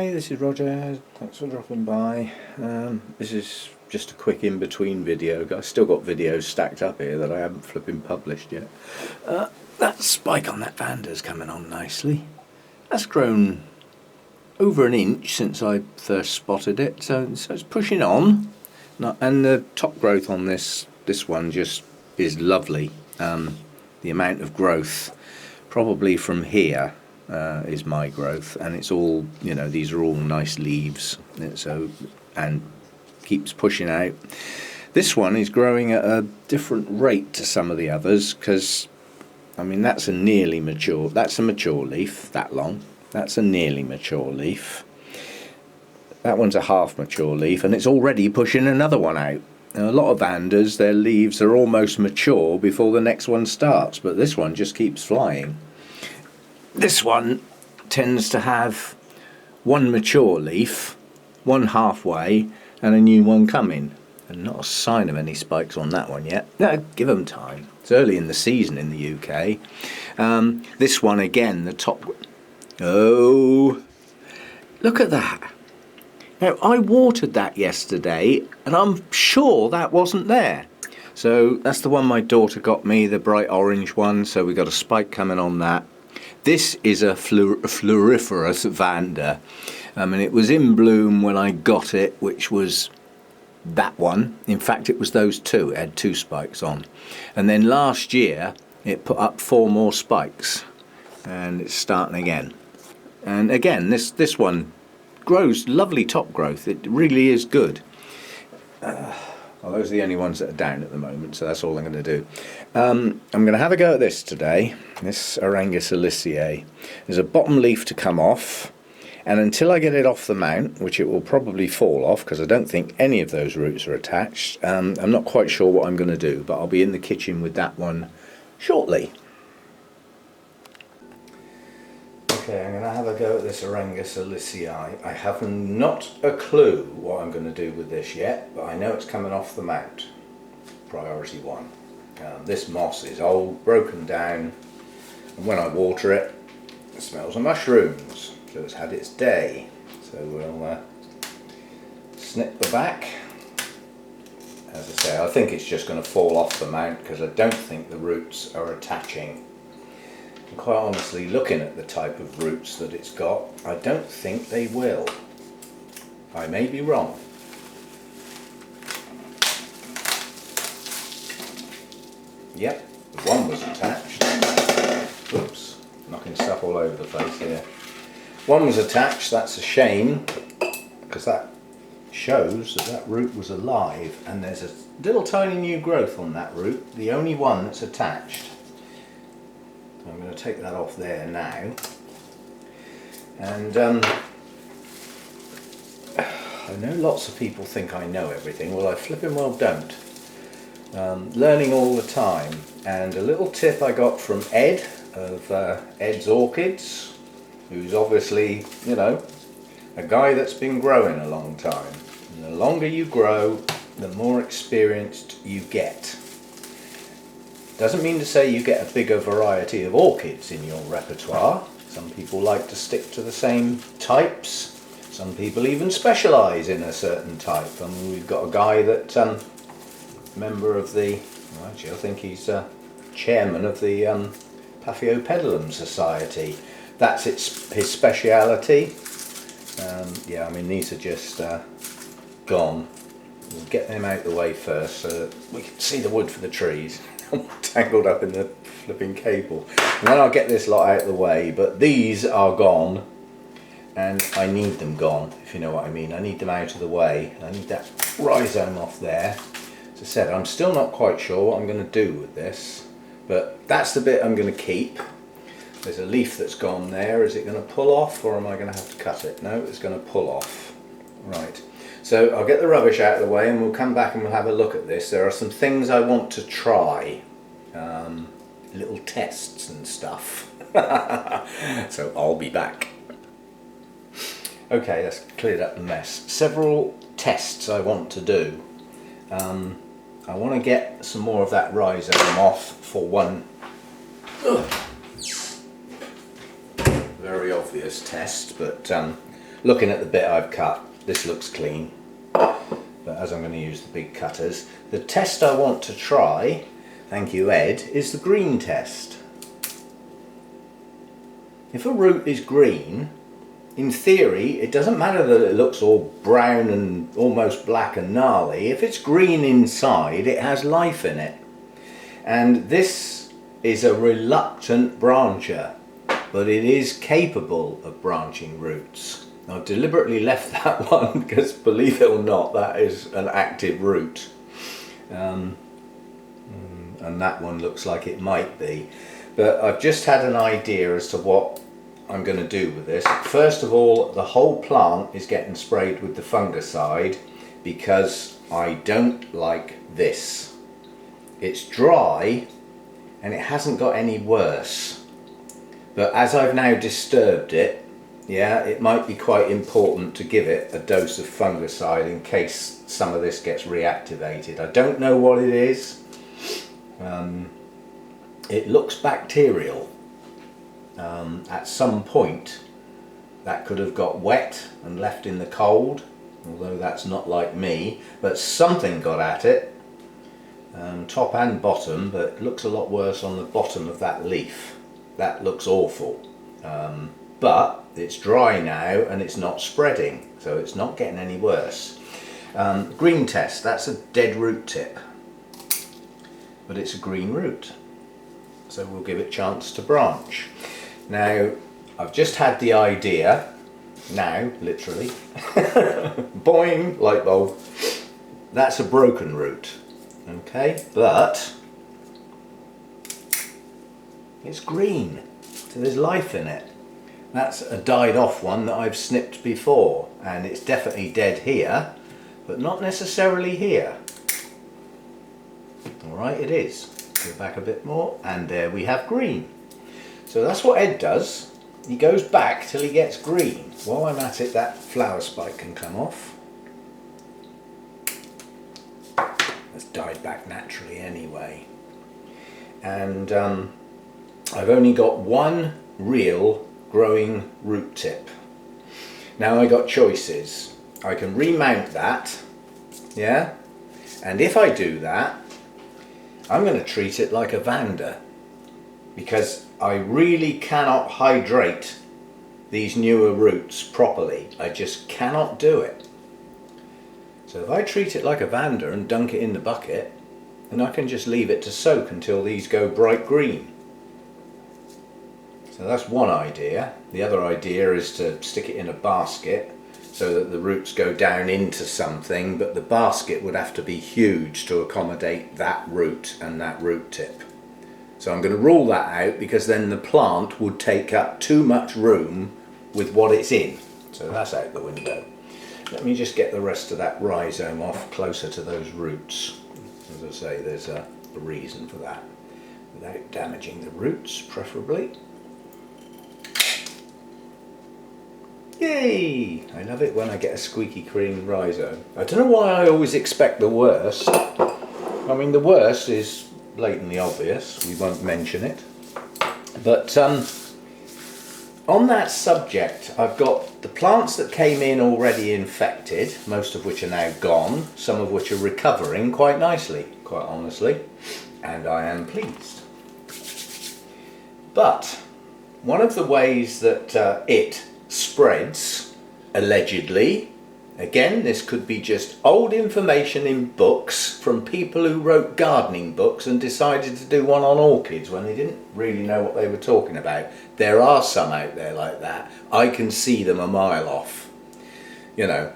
Hi, this is Roger. Thanks for dropping by. This is just a quick in-between video. I've still got videos stacked up here that I haven't flipping published yet. That spike on that Vanda's coming on nicely. That's grown over an inch since I first spotted it, so it's pushing on. And the top growth on this one just is lovely. The amount of growth, probably from here, is my growth, and it's all, you know, these are all nice leaves, so, and keeps pushing out. This one is growing at a different rate to some of the others, because I mean that's a nearly mature, that's a mature leaf, that long, that's a nearly mature leaf, that one's a half mature leaf, and it's already pushing another one out. Now, a lot of Vandas, their leaves are almost mature before the next one starts, but this one just keeps flying. This one tends to have one mature leaf, one halfway, and a new one coming. And not a sign of any spikes on that one yet. No, give them time. It's early in the season in the UK. This one again, the top... Oh, look at that. Now, I watered that yesterday, and I'm sure that wasn't there. So that's the one my daughter got me, the bright orange one, so we got a spike coming on that. This is a floriferous Vanda. And it was in bloom when I got it, which was that one. In fact, it was those two. It had two spikes on. And then last year, it put up 4 more spikes. And it's starting again. And again, this one grows lovely top growth. It really is good. Well, those are the only ones that are down at the moment, so that's all I'm going to do. I'm going to have a go at this today, this Orangusaliceae. There's a bottom leaf to come off, and until I get it off the mount, which it will probably fall off because I don't think any of those roots are attached, I'm not quite sure what I'm going to do, but I'll be in the kitchen with that one shortly. Okay, I'm going to have a go at this Orangusaliceae. I have not a clue what I'm going to do with this yet, but I know it's coming off the mount. Priority 1. This moss is old, broken down, and when I water it, it smells of mushrooms. So it's had its day. So we'll snip the back. As I say, I think it's just going to fall off the mount because I don't think the roots are attaching. And quite honestly, looking at the type of roots that it's got, I don't think they will. I may be wrong. Yep, one was attached. Oops, knocking stuff all over the place here. One was attached, that's a shame, because that shows that that root was alive, and there's a little tiny new growth on that root, the only one that's attached. I'm going to take that off there now, and I know lots of people think I know everything. Well, I flipping well don't. Learning all the time, and a little tip I got from Ed of Ed's Orchids, who's obviously, you know, a guy that's been growing a long time, and the longer you grow, the more experienced you get. Doesn't mean to say you get a bigger variety of orchids in your repertoire. Some people like to stick to the same types. Some people even specialise in a certain type. And we've got a guy that, member of the, well, actually I think he's chairman of the Paphiopedilum Society. That's his speciality. Yeah, I mean these are just gone. We'll get them out of the way first so that we can see the wood for the trees. Tangled up in the flipping cable, and then I'll get this lot out of the way, but these are gone and I need them gone, if you know what I mean. I need them out of the way. I need that rhizome off there. As I said, I'm still not quite sure what I'm going to do with this, but that's the bit I'm going to keep. There's a leaf that's gone there. Is it going to pull off, or am I going to have to cut it? No, it's going to pull off. Right. So I'll get the rubbish out of the way and we'll come back and we'll have a look at this. There are some things I want to try, little tests and stuff. So I'll be back. Okay, that's cleared up the mess. Several tests I want to do. I want to get some more of that rhizome off for one very obvious test, but looking at the bit I've cut, this looks clean, but as I'm going to use the big cutters, the test I want to try, thank you Ed, is the green test. If a root is green, in theory, it doesn't matter that it looks all brown and almost black and gnarly. If it's green inside, it has life in it. And this is a reluctant brancher, but it is capable of branching roots. I've deliberately left that one because, believe it or not, that is an active root. And that one looks like it might be. But I've just had an idea as to what I'm going to do with this. First of all, the whole plant is getting sprayed with the fungicide because I don't like this. It's dry and it hasn't got any worse. But as I've now disturbed it, yeah, it might be quite important to give it a dose of fungicide in case some of this gets reactivated. I don't know what it is. It looks bacterial. At some point that could have got wet and left in the cold, although that's not like me, but something got at it, top and bottom, but it looks a lot worse on the bottom of that leaf. That looks awful, but it's dry now and it's not spreading, so it's not getting any worse. Green test, that's a dead root tip, but it's a green root, so we'll give it a chance to branch. Now, I've just had the idea, now, literally, boing, light bulb, that's a broken root, okay, but it's green, so there's life in it. That's a died off one that I've snipped before, and it's definitely dead here, but not necessarily here. Alright, it is. Go back a bit more, and there we have green. So that's what Ed does. He goes back till he gets green. While I'm at it, that flower spike can come off. It's died back naturally anyway. And I've only got one real growing root tip. Now I got choices. I can remount that, yeah? And if I do that, I'm going to treat it like a Vanda, because I really cannot hydrate these newer roots properly. I just cannot do it. So if I treat it like a Vanda and dunk it in the bucket, then I can just leave it to soak until these go bright green. So that's one idea. The other idea is to stick it in a basket so that the roots go down into something, but the basket would have to be huge to accommodate that root and that root tip. So I'm going to rule that out, because then the plant would take up too much room with what it's in. So that's out the window. Let me just get the rest of that rhizome off closer to those roots. As I say, there's a reason for that. Without damaging the roots, preferably. Yay! I love it when I get a squeaky clean rhizome. I don't know why I always expect the worst. I mean, the worst is blatantly obvious, we won't mention it, but on that subject, I've got the plants that came in already infected, most of which are now gone, some of which are recovering quite nicely, quite honestly, and I am pleased. But one of the ways that it spreads, allegedly, again, this could be just old information in books from people who wrote gardening books and decided to do one on orchids when they didn't really know what they were talking about. There are some out there like that. I can see them a mile off. You know,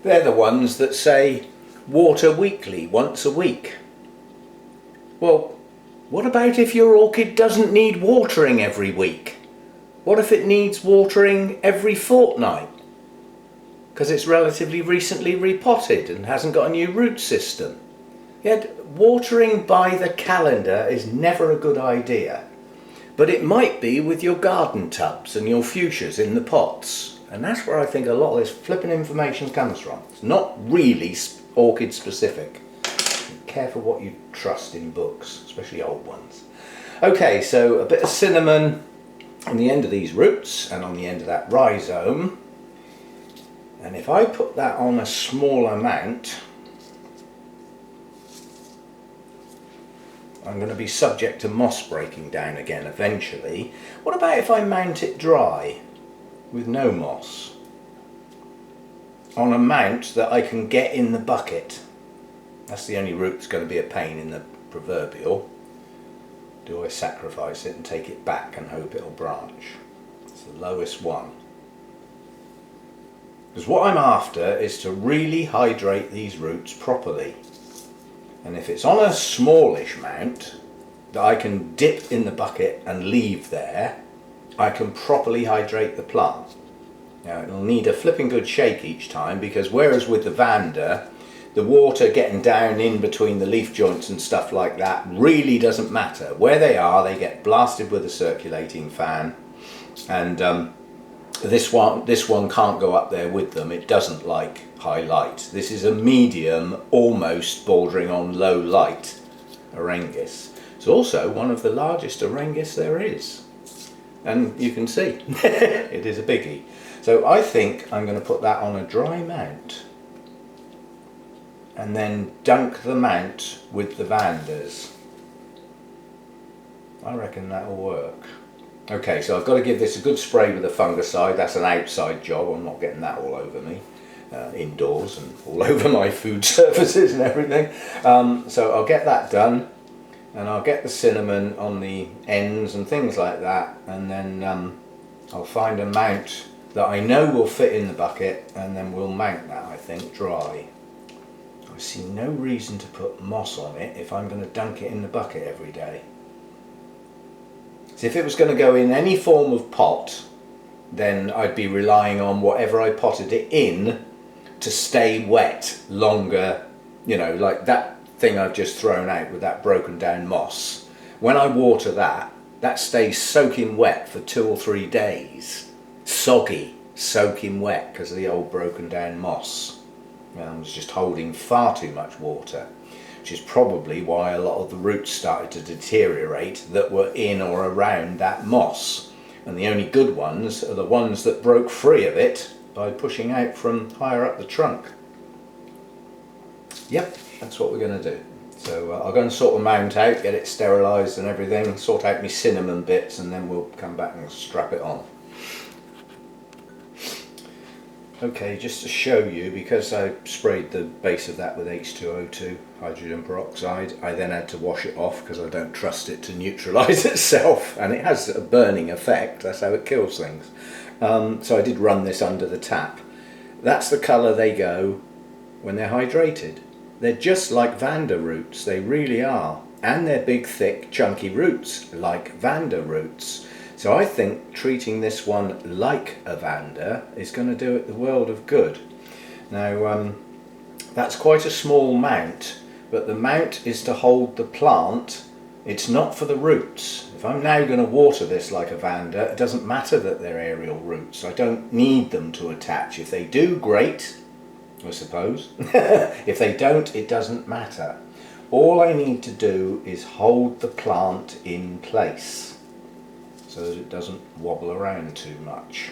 they're the ones that say water weekly, once a week. Well, what about if your orchid doesn't need watering every week? What if it needs watering every fortnight? Because it's relatively recently repotted and hasn't got a new root system. Yet watering by the calendar is never a good idea. But it might be with your garden tubs and your fuchsias in the pots. And that's where I think a lot of this flipping information comes from. It's not really orchid specific. Be careful what you trust in books, especially old ones. Okay, so a bit of cinnamon on the end of these roots and on the end of that rhizome. And if I put that on a small amount, I'm going to be subject to moss breaking down again eventually. What about if I mount it dry with no moss on a mount that I can get in the bucket? That's the only root that's going to be a pain in the proverbial. Do I sacrifice it and take it back and hope it'll branch? It's the lowest one. Because what I'm after is to really hydrate these roots properly. And if it's on a smallish mount that I can dip in the bucket and leave there, I can properly hydrate the plant. Now it'll need a flipping good shake each time, because whereas with the Vanda, the water getting down in between the leaf joints and stuff like that really doesn't matter. Where they are, they get blasted with a circulating fan, and this one can't go up there with them. It doesn't like high light. This is a medium, almost bordering on low light Arangus. It's also one of the largest Arangus there is, and you can see it is a biggie. So I think I'm going to put that on a dry mount and then dunk the mount with the Vandas. I reckon that'll work. Okay, so I've got to give this a good spray with a fungicide. That's an outside job. I'm not getting that all over me, indoors and all over my food surfaces and everything. So I'll get that done, and I'll get the cinnamon on the ends and things like that, and then I'll find a mount that I know will fit in the bucket, and then we'll mount that, I think, dry. I see no reason to put moss on it if I'm going to dunk it in the bucket every day. So if it was going to go in any form of pot, then I'd be relying on whatever I potted it in to stay wet longer, you know, like that thing I've just thrown out with that broken down moss. When I water that, that stays soaking wet for 2 or 3 days. Soggy, soaking wet because of the old broken down moss. I was just holding far too much water, which is probably why a lot of the roots started to deteriorate that were in or around that moss. And the only good ones are the ones that broke free of it by pushing out from higher up the trunk. Yep, that's what we're going to do. So I'll go and sort the mount out, get it sterilised and everything, sort out my cinnamon bits, and then we'll come back and strap it on. Okay, just to show you, because I sprayed the base of that with H2O2, hydrogen peroxide, I then had to wash it off because I don't trust it to neutralise itself, and it has a burning effect. That's how it kills things. So I did run this under the tap. That's the colour they go when they're hydrated. They're just like Vanda roots, they really are, and they're big, thick, chunky roots like Vanda roots. So I think treating this one like a Vanda is going to do it the world of good. Now that's quite a small mount, but the mount is to hold the plant. It's not for the roots. If I'm now going to water this like a Vanda, it doesn't matter that they're aerial roots. I don't need them to attach. If they do, great, I suppose. If they don't, it doesn't matter. All I need to do is hold the plant in place so that it doesn't wobble around too much,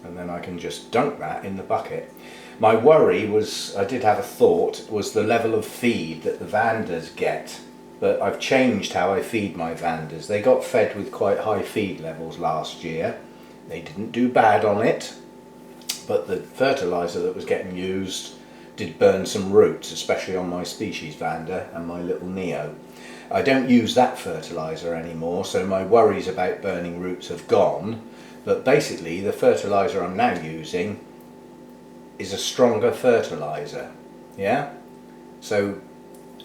and then I can just dunk that in the bucket. My worry was, I did have a thought, was the level of feed that the Vandas get, but I've changed how I feed my Vandas. They got fed with quite high feed levels last year. They didn't do bad on it, but the fertiliser that was getting used did burn some roots, especially on my species Vanda and my little Neo. I don't use that fertiliser anymore, so my worries about burning roots have gone, but basically the fertiliser I'm now using is a stronger fertiliser, yeah? So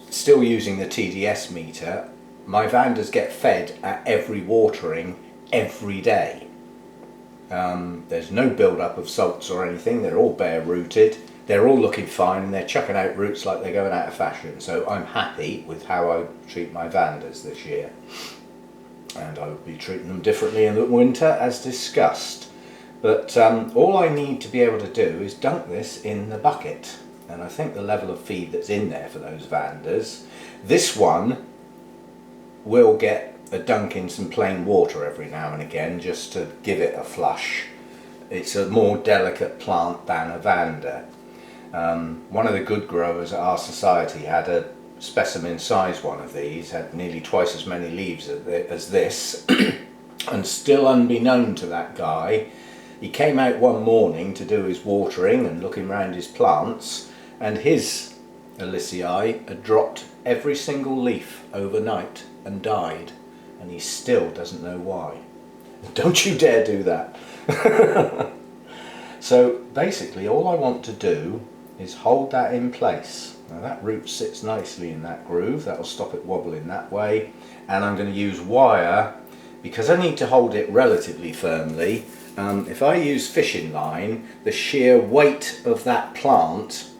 still using the TDS meter, my Vandas get fed at every watering every day. There's no build-up of salts or anything, they're all bare rooted. They're all looking fine, and they're chucking out roots like they're going out of fashion. So I'm happy with how I treat my Vandas this year. And I will be treating them differently in the winter as discussed. But all I need to be able to do is dunk this in the bucket. And I think the level of feed that's in there for those Vandas, this one will get a dunk in some plain water every now and again just to give it a flush. it's a more delicate plant than a Vanda. One of the good growers at our society had a specimen size one of these, had nearly twice as many leaves as this, and still unbeknown to that guy, he came out one morning to do his watering and looking around his plants, and his Alicei had dropped every single leaf overnight and died, and he still doesn't know why. Don't you dare do that. So basically all I want to do is hold that in place. Now that root sits nicely in that groove, that'll stop it wobbling that way, and I'm going to use wire because I need to hold it relatively firmly. If I use fishing line, the sheer weight of that plant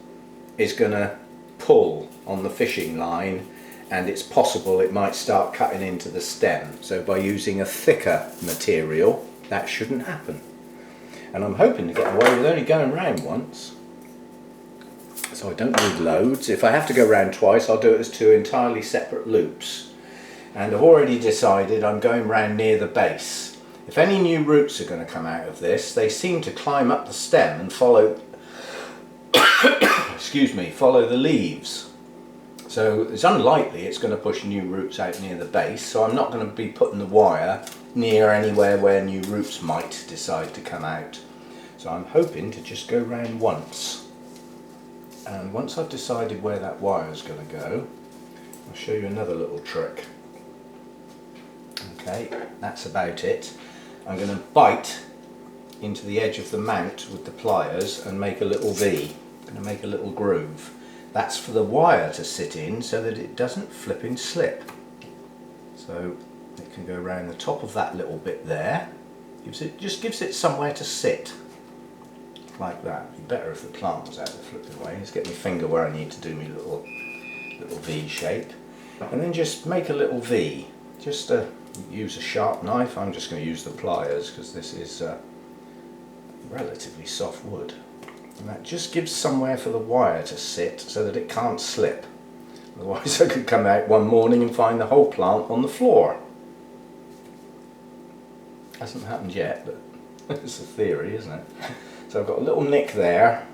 is going to pull on the fishing line, and it's possible it might start cutting into the stem. So by using a thicker material, that shouldn't happen. And I'm hoping to get away with only going round once, so I don't need loads. If I have to go round twice, I'll do it as 2 entirely separate loops. And I've already decided I'm going round near the base. If any new roots are going to come out of this, they seem to climb up the stem and follow excuse me, follow the leaves. So it's unlikely it's going to push new roots out near the base, so I'm not going to be putting the wire near anywhere where new roots might decide to come out. So I'm hoping to just go round once. And once I've decided where that wire is going to go, I'll show you another little trick. Okay, that's about it. I'm going to bite into the edge of the mount with the pliers and make a little V. I'm going to make a little groove. That's for the wire to sit in so that it doesn't flipping slip. So it can go around the top of that little bit there. Just gives it somewhere to sit. Like that. It'd be better if the plant was out the flipping way. Let's get my finger where I need to do my little V shape. And then just make a little V. Just use a sharp knife. I'm just going to use the pliers because this is relatively soft wood. And that just gives somewhere for the wire to sit so that it can't slip. Otherwise I could come out one morning and find the whole plant on the floor. Hasn't happened yet, but it's a theory, isn't it? So I've got a little nick there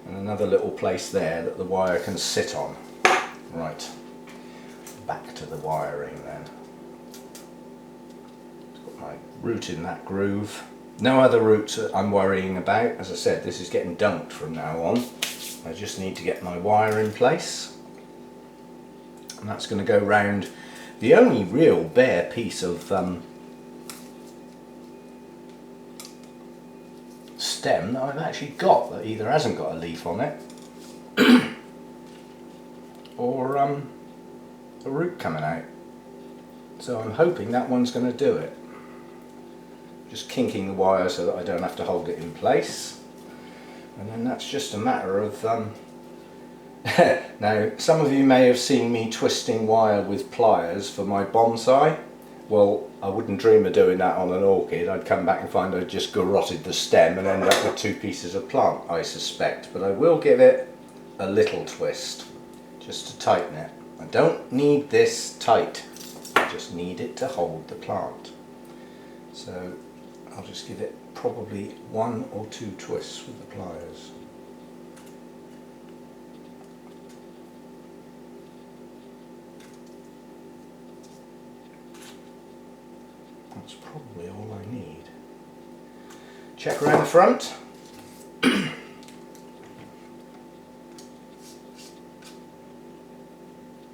and another little place there that the wire can sit on. Right, back to the wiring then. Got my root in that groove. No other roots I'm worrying about. As I said, this is getting dunked from now on. I just need to get my wire in place. And that's going to go round the only real bare piece of stem that I've actually got that either hasn't got a leaf on it or a root coming out. So I'm hoping that one's going to do it. Just kinking the wire so that I don't have to hold it in place, and then that's just a matter of now some of you may have seen me twisting wire with pliers for my bonsai. Well, I wouldn't dream of doing that on an orchid. I'd come back and find I'd just garroted the stem and end up with 2 pieces of plant, I suspect. But I will give it a little twist just to tighten it. I don't need this tight, I just need it to hold the plant. So I'll just give it probably 1 or 2 twists with the pliers. That's probably all I need. Check around the front.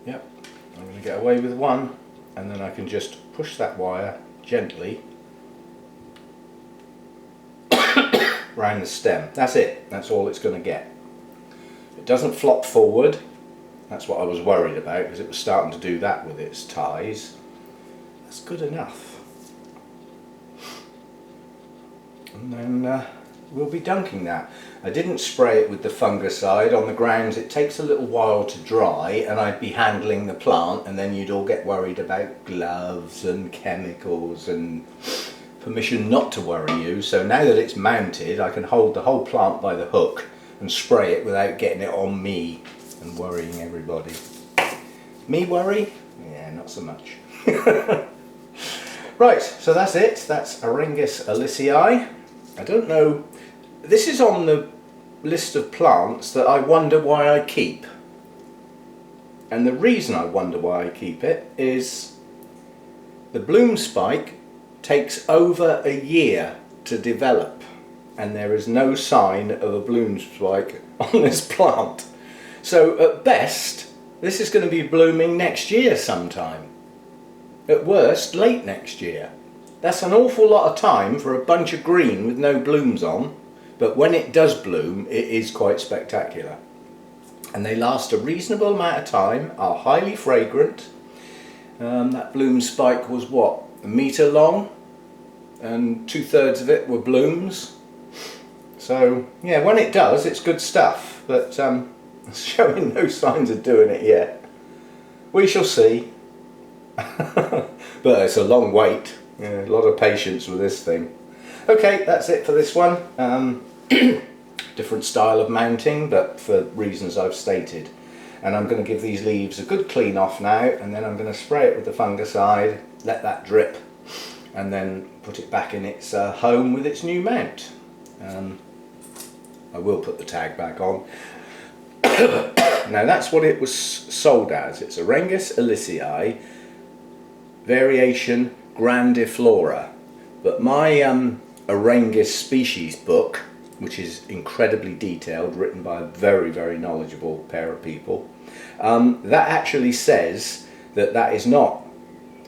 Yep, I'm going to get away with 1, and then I can just push that wire gently round the stem. That's it, that's all it's going to get. It doesn't flop forward, that's what I was worried about because it was starting to do that with its ties. That's good enough. And then we'll be dunking that. I didn't spray it with the fungicide on the grounds it takes a little while to dry, and I'd be handling the plant and then you'd all get worried about gloves and chemicals and permission not to worry you. So now that it's mounted, I can hold the whole plant by the hook and spray it without getting it on me and worrying everybody. Me worry? Yeah, not so much. Right, so that's it. That's Aringus Alicei. I don't know, this is on the list of plants that I wonder why I keep. And the reason I wonder why I keep it is the bloom spike takes over a year to develop, and there is no sign of a bloom spike on this plant. So at best, this is going to be blooming next year sometime. At worst, late next year. That's an awful lot of time for a bunch of green with no blooms on, but when it does bloom, it is quite spectacular. And they last a reasonable amount of time, are highly fragrant. That bloom spike was what, a metre long, and 2/3 of it were blooms. So yeah, when it does, it's good stuff, but it's showing no signs of doing it yet. We shall see. But it's a long wait, yeah, a lot of patience with this thing. Okay, that's it for this one. Different style of mounting, but for reasons I've stated. And I'm going to give these leaves a good clean off now, and then I'm going to spray it with the fungicide, let that drip, and then put it back in its home with its new mount. I will put the tag back on. Now that's what it was sold as. It's Orchid Alicei variation grandiflora. But my Orchid species book, which is incredibly detailed, written by a very, very knowledgeable pair of people, that actually says that that is not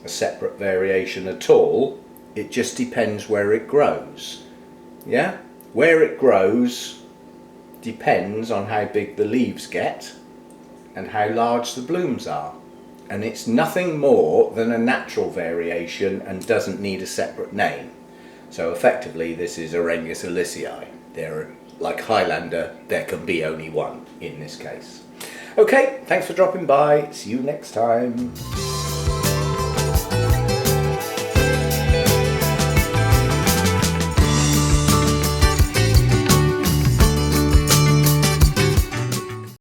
a separate variation at all. It just depends where it grows. Yeah? Where it grows depends on how big the leaves get and how large the blooms are. And it's nothing more than a natural variation and doesn't need a separate name. So effectively this is Orchid Alicei. They're like Highlander, there can be only one in this case. Okay, thanks for dropping by. See you next time.